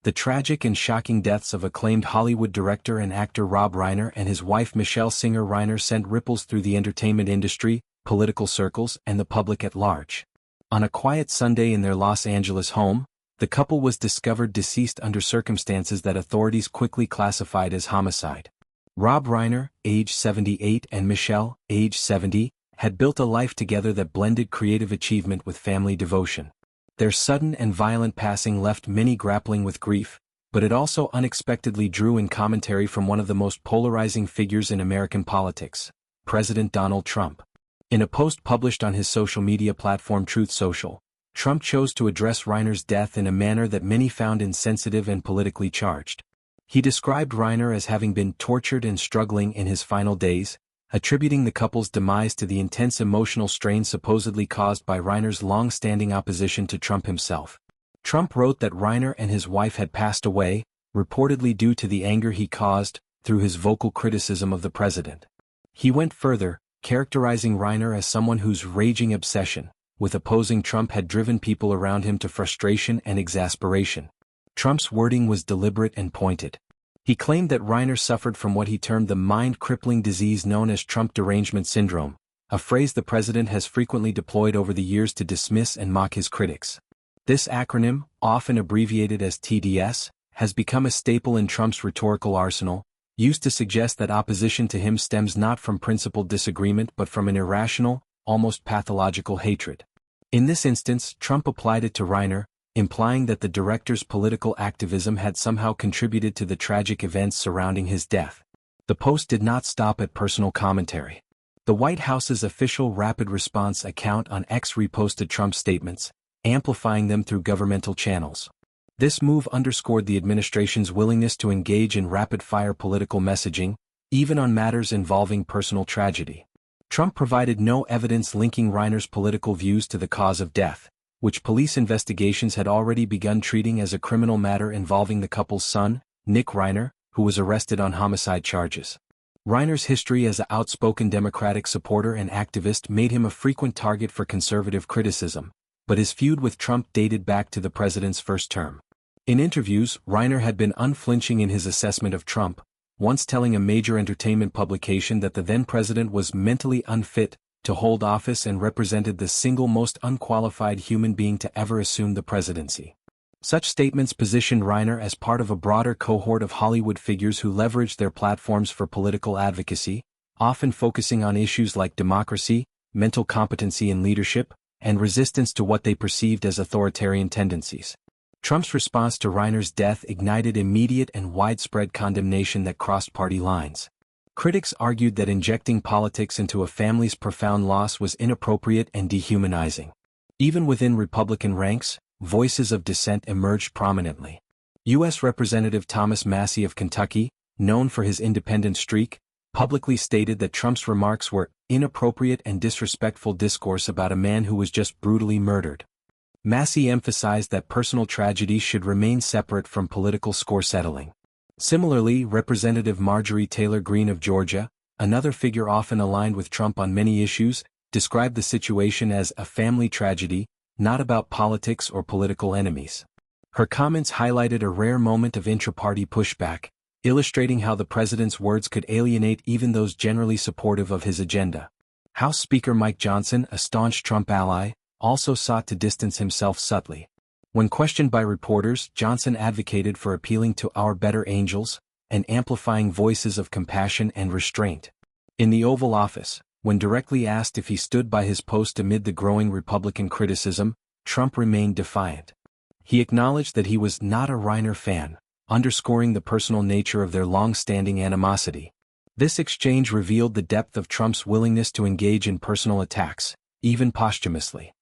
The tragic and shocking deaths of acclaimed Hollywood director and actor Rob Reiner and his wife Michelle Singer Reiner sent ripples through the entertainment industry, political circles, and the public at large. On a quiet Sunday in their Los Angeles home, the couple was discovered deceased under circumstances that authorities quickly classified as homicide. Rob Reiner, age 78, and Michelle, age 70, had built a life together that blended creative achievement with family devotion. Their sudden and violent passing left many grappling with grief, but it also unexpectedly drew in commentary from one of the most polarizing figures in American politics, President Donald Trump. In a post published on his social media platform Truth Social, Trump chose to address Reiner's death in a manner that many found insensitive and politically charged. He described Reiner as having been tortured and struggling in his final days, attributing the couple's demise to the intense emotional strain supposedly caused by Reiner's long-standing opposition to Trump himself. Trump wrote that Reiner and his wife had passed away, reportedly due to the anger he caused through his vocal criticism of the president. He went further, characterizing Reiner as someone whose raging obsession with opposing Trump had driven people around him to frustration and exasperation. Trump's wording was deliberate and pointed. He claimed that Reiner suffered from what he termed the mind-crippling disease known as Trump derangement syndrome, a phrase the president has frequently deployed over the years to dismiss and mock his critics. This acronym, often abbreviated as TDS, has become a staple in Trump's rhetorical arsenal, used to suggest that opposition to him stems not from principled disagreement but from an irrational, almost pathological hatred. In this instance, Trump applied it to Reiner, implying that the director's political activism had somehow contributed to the tragic events surrounding his death. The post did not stop at personal commentary. The White House's official rapid response account on X reposted Trump's statements, amplifying them through governmental channels. This move underscored the administration's willingness to engage in rapid-fire political messaging, even on matters involving personal tragedy. Trump provided no evidence linking Reiner's political views to the cause of death, which police investigations had already begun treating as a criminal matter involving the couple's son, Nick Reiner, who was arrested on homicide charges. Reiner's history as an outspoken Democratic supporter and activist made him a frequent target for conservative criticism, but his feud with Trump dated back to the president's first term. In interviews, Reiner had been unflinching in his assessment of Trump, once telling a major entertainment publication that the then-president was mentally unfit to hold office and represented the single most unqualified human being to ever assume the presidency. Such statements positioned Reiner as part of a broader cohort of Hollywood figures who leveraged their platforms for political advocacy, often focusing on issues like democracy, mental competency in leadership, and resistance to what they perceived as authoritarian tendencies. Trump's response to Reiner's death ignited immediate and widespread condemnation that crossed party lines. Critics argued that injecting politics into a family's profound loss was inappropriate and dehumanizing. Even within Republican ranks, voices of dissent emerged prominently. U.S. Representative Thomas Massie of Kentucky, known for his independent streak, publicly stated that Trump's remarks were inappropriate and disrespectful discourse about a man who was just brutally murdered. Massie emphasized that personal tragedy should remain separate from political score settling. Similarly, Representative Marjorie Taylor Greene of Georgia, another figure often aligned with Trump on many issues, described the situation as a family tragedy, not about politics or political enemies. Her comments highlighted a rare moment of intra-party pushback, illustrating how the president's words could alienate even those generally supportive of his agenda. House Speaker Mike Johnson, a staunch Trump ally, also sought to distance himself subtly. When questioned by reporters, Johnson advocated for appealing to our better angels and amplifying voices of compassion and restraint. In the Oval Office, when directly asked if he stood by his post amid the growing Republican criticism, Trump remained defiant. He acknowledged that he was not a Reiner fan, underscoring the personal nature of their long-standing animosity. This exchange revealed the depth of Trump's willingness to engage in personal attacks, even posthumously.